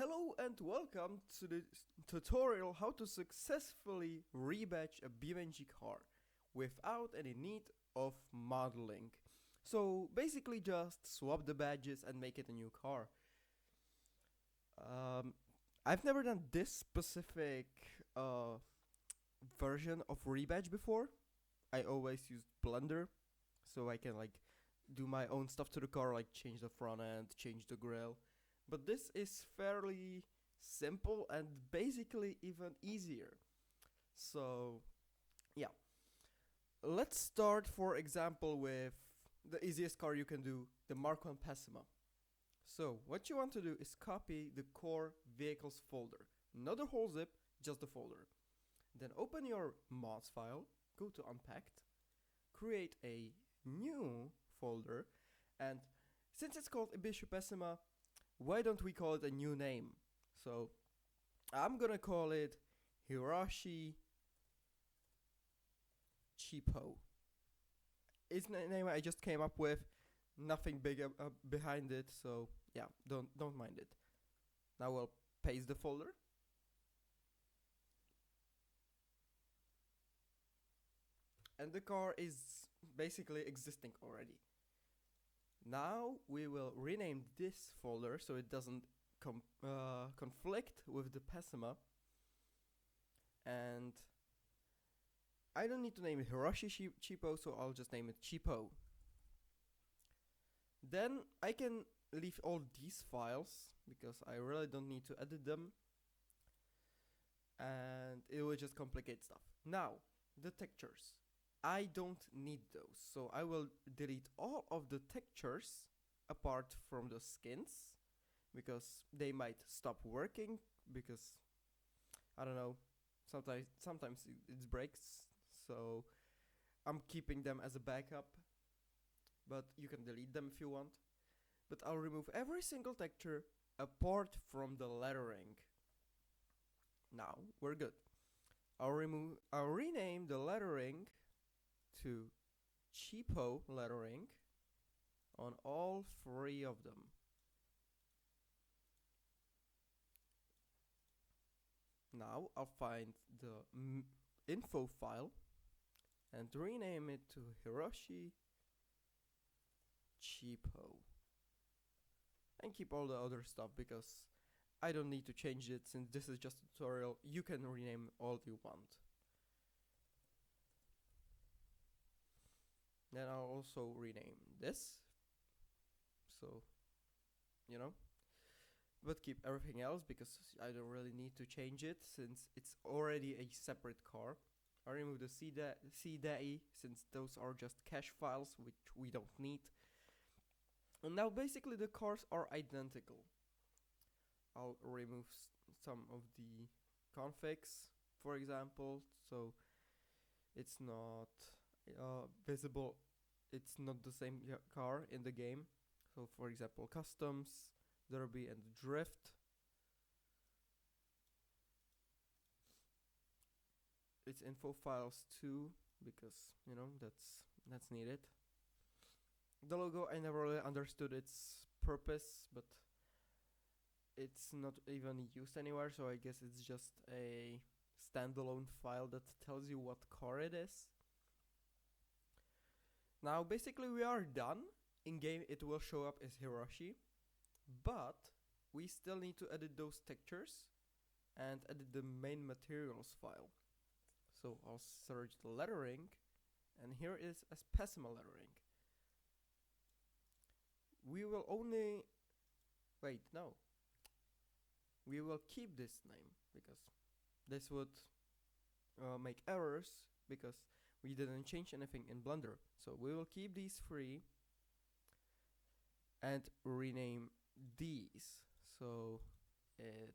Hello and welcome to the tutorial how to successfully rebadge a BeamNG car without any need of modeling. So basically just swap the badges and make it a new car. I've never done this specific version of rebadge before. I always used Blender, so I can do my own stuff to the car, like change the front end, change the grille. But this is fairly simple and basically even easier. So yeah, let's start for example with the easiest car you can do, the Mark 1 Pessima. So what you want to do is copy the core vehicles folder, not the whole zip, just the folder. Then open your mods file, go to unpacked, create a new folder, and since it's called Ibishu Pessima, why don't we call it a new name? So I'm gonna call it Hiroshi Cheapo. It's a name I just came up with, nothing big behind it, so yeah, don't mind it. Now we'll paste the folder. And the car is basically existing already. Now we will rename this folder so it doesn't conflict with the Pessima. And I don't need to name it Hiroshi Cheapo, so I'll just name it Cheapo. Then I can leave all these files because I really don't need to edit them. And it will just complicate stuff. Now, the textures. I don't need those, so I will delete all of the textures apart from the skins because they might stop working because I don't know, sometimes it breaks, so I'm keeping them as a backup, but you can delete them if you want. But I'll remove every single texture apart from the lettering. Now we're good. I'll rename the lettering to cheapo lettering on all three of them. Now I'll find the info file and rename it to Hiroshi Cheapo. And keep all the other stuff because I don't need to change it since this is just a tutorial. You can rename all you want. Then I'll also rename this, so, you know, but keep everything else because I don't really need to change it since it's already a separate car. I remove the CDAI since those are just cache files which we don't need. And now basically the cars are identical. I'll remove some of the configs, for example, so it's not visible. It's not the same car in the game. So for example, customs, derby and drift. It's info files too because you know that's needed. The logo, I never really understood its purpose, but it's not even used anywhere, so I guess it's just a standalone file that tells you what car it is. Now basically we are done. In game it will show up as Hiroshi, but we still need to edit those textures and edit the main materials file. So I'll search the lettering, and here is as Pessima lettering. We will only we will keep this name because this would make errors because we didn't change anything in Blender. So we will keep these three and rename these. So it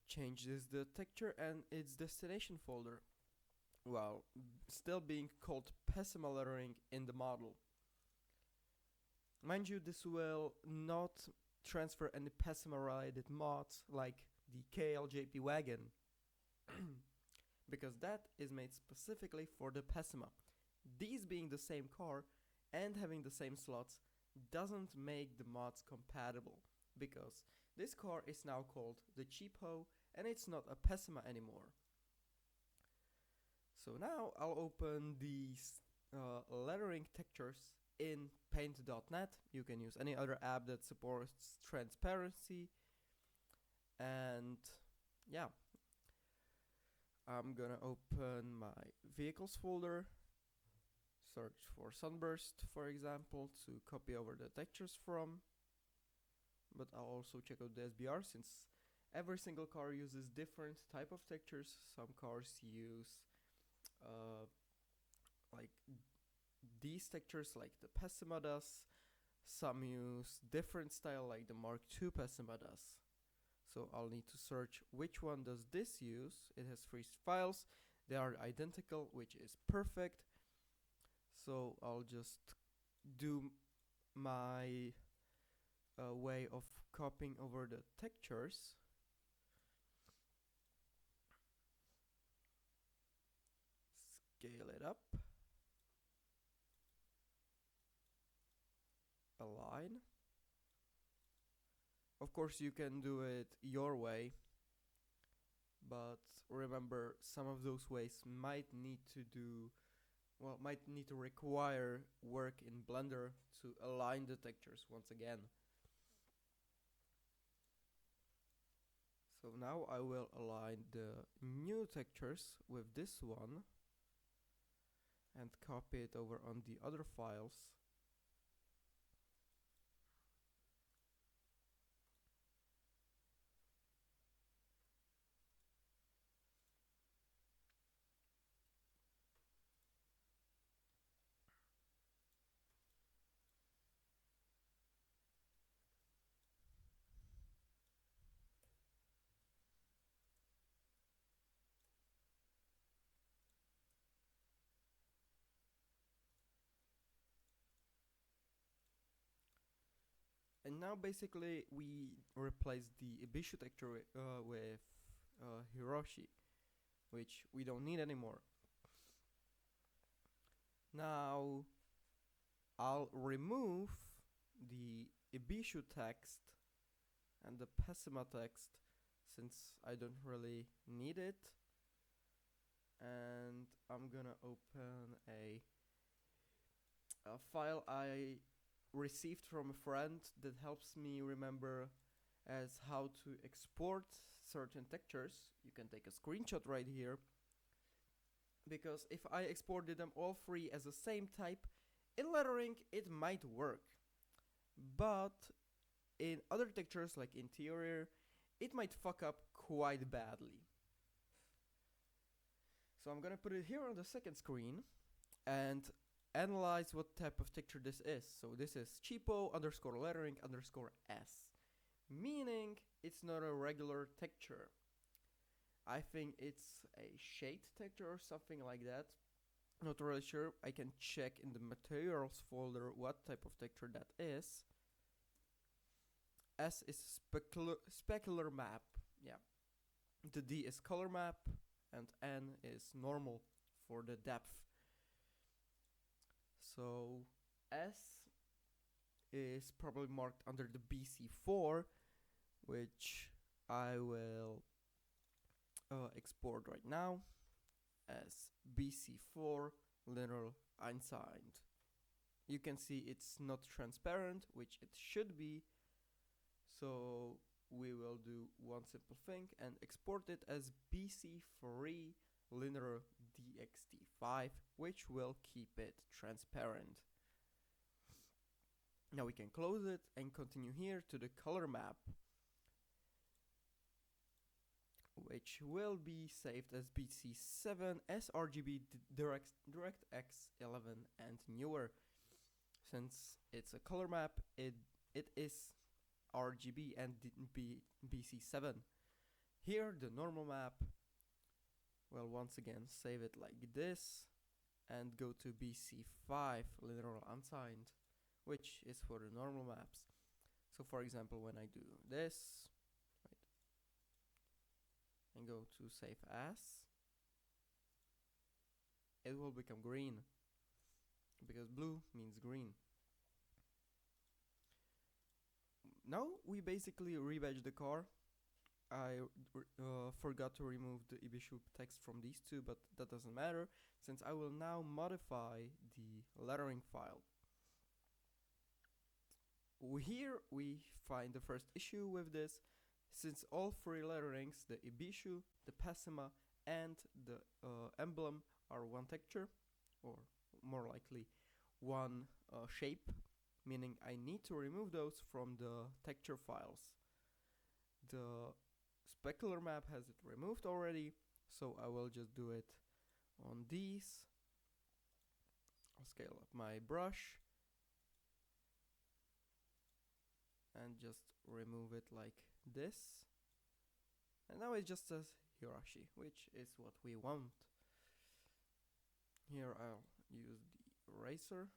changes the texture and its destination folder while still being called Pessima lettering in the model. Mind you, this will not transfer any Pessima related mods like the KLJP wagon because that is made specifically for the Pessima. These being the same car and having the same slots doesn't make the mods compatible. because this car is now called the cheapo and it's not a Pessima anymore. So now I'll open these lettering textures in paint.net. You can use any other app that supports transparency. And yeah, I'm gonna open my vehicles folder, search for Sunburst, for example, to copy over the textures from. But I'll also check out the SBR, since every single car uses different type of textures. Some cars use like these textures like the Pessima does. Some use different style like the Mark II Pessima does. So I'll need to search which one does this use. It has 3 files. They are identical, which is perfect. So I'll just do my way of copying over the textures. Scale it up. Align. Of course, you can do it your way, but remember, some of those ways might need to require work in Blender to align the textures once again. So now I will align the new textures with this one and copy it over on the other files. And now basically we replace the Ibishu texture with Hiroshi, which we don't need anymore. Now I'll remove the Ibishu text and the Pessima text, since I don't really need it. And I'm gonna open a file I received from a friend that helps me remember as how to export certain textures. You can take a screenshot right here, because if I exported them all 3 as the same type, in lettering it might work, but in other textures like interior, it might fuck up quite badly. So I'm gonna put it here on the second screen and analyze what type of texture this is. So this is cheapo underscore lettering underscore S, meaning it's not a regular texture. I think it's a shade texture or something like that. Not really sure. I can check in the materials folder what type of texture that is. S is specular map. Yeah. The D is color map and N is normal for the depth. So S is probably marked under the BC4, which I will export right now as BC4 linear unsigned. You can see it's not transparent, which it should be. So we will do one simple thing and export it as BC3 linear DXT5, which will keep it transparent. Now we can close it and continue here to the color map, which will be saved as BC7 sRGB DirectX 11 and newer. Since it's a color map, it is RGB and BC7. Here the normal map, well, once again save it like this and go to BC5 linear unsigned, which is for the normal maps. So for example, when I do this, right, and go to save as, it will become green, because blue means green. now we basically rebadge the car. I forgot to remove the Ibishu text from these two, but that doesn't matter, since I will now modify the lettering file. Here we find the first issue with this, since all three letterings, the Ibishu, the Pessima, and the emblem are one texture, or more likely one shape, meaning I need to remove those from the texture files. The specular map has it removed already, so I will just do it on these. I'll scale up my brush and just remove it like this. And now it just says Hirashi, which is what we want. Here I'll use the eraser.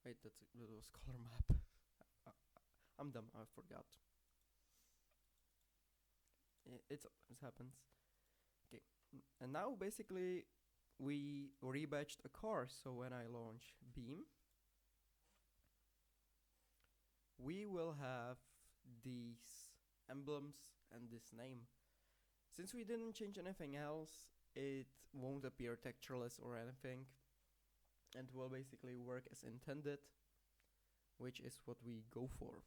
Wait, that was color map. I'm dumb, I forgot. It happens. Okay, and now basically we rebadged a car, so when I launch Beam, we will have these emblems and this name. Since we didn't change anything else, it won't appear textureless or anything, and will basically work as intended, which is what we go for.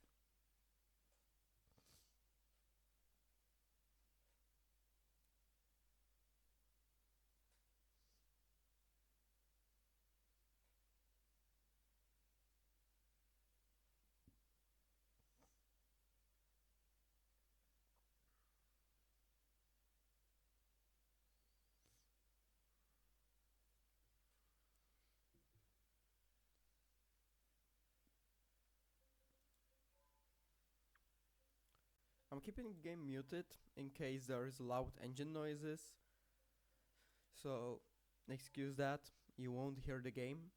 I'm keeping the game muted in case there's loud engine noises, so excuse that, you won't hear the game,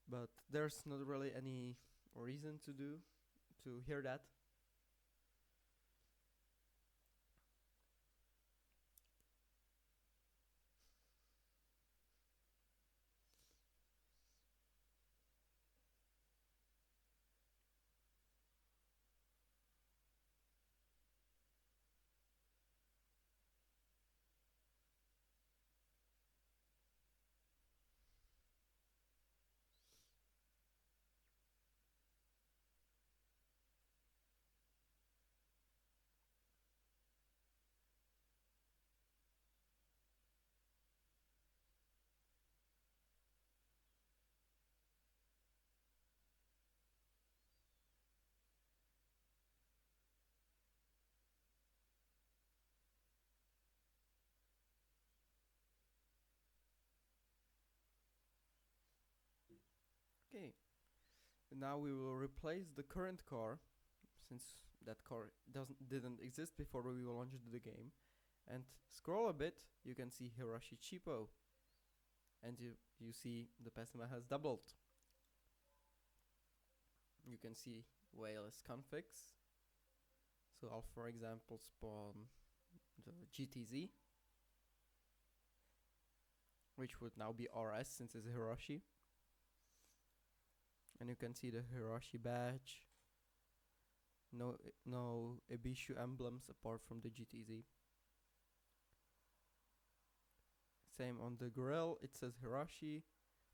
but there's not really any reason to hear that. Okay, now we will replace the current car, since that car didn't exist before we launched the game, and scroll a bit, you can see Hirashi Cheapo, and you see the Pessima has doubled. You can see wireless configs, so I'll for example spawn the GTZ, which would now be RS since it's Hirashi. And you can see the Hirashi badge. No Ibishu emblems apart from the GTZ. Same on the grill, it says Hirashi.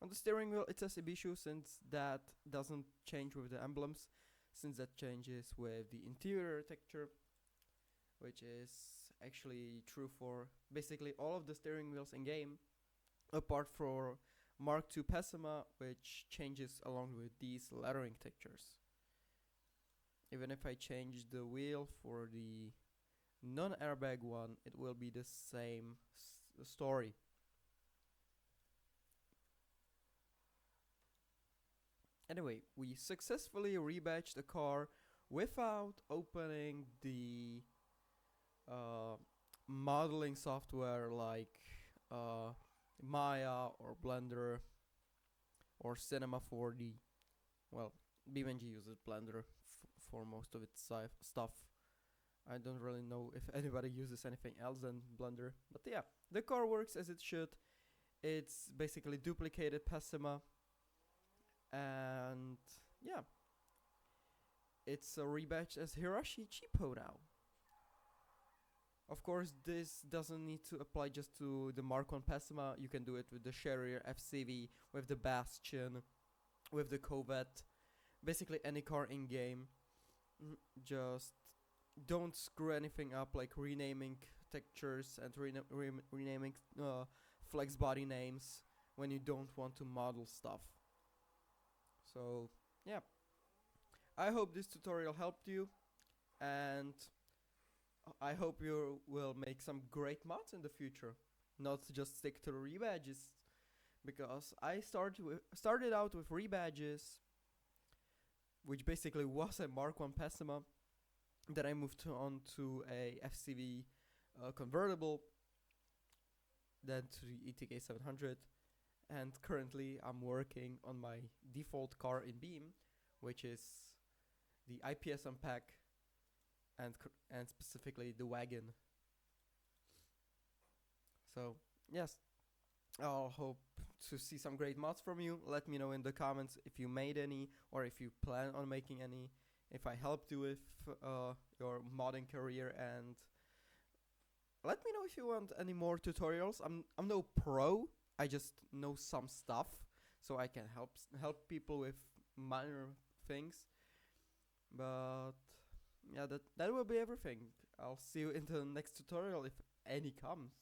On the steering wheel it says Ibishu, since that doesn't change with the emblems, since that changes with the interior texture, which is actually true for basically all of the steering wheels in game, apart from Mark II Pessima, which changes along with these lettering textures. Even if I change the wheel for the non-airbag one, it will be the same story. Anyway, we successfully rebadged the car without opening the modeling software like Maya or Blender or Cinema 4D. Well, BeamNG uses Blender for most of its stuff. I don't really know if anybody uses anything else than Blender. But yeah, the car works as it should. It's basically duplicated Pessima. And yeah, it's a rebadge as Hirashi Chipo now. Of course, this doesn't need to apply just to the Mark 1 Pessima. You can do it with the Sherrier FCV, with the Bastion, with the Corvette, basically any car in game. Just don't screw anything up, like renaming textures and renaming flex body names when you don't want to model stuff. So yeah, I hope this tutorial helped you, and I hope you will make some great mods in the future, not just stick to the rebadges, because I started out with rebadges, which basically was a Mark 1 Pessima. Then I moved on to a FCV convertible, then to the ETK 700, and currently I'm working on my default car in Beam, which is the IPS Unpack, and specifically the wagon. So yes, I'll hope to see some great mods from you. Let me know in the comments if you made any, or if you plan on making any, if I helped you with your modding career, and let me know if you want any more tutorials. I'm no pro, I just know some stuff, so I can help people with minor things. But yeah, that will be everything. I'll see you in the next tutorial if any comes.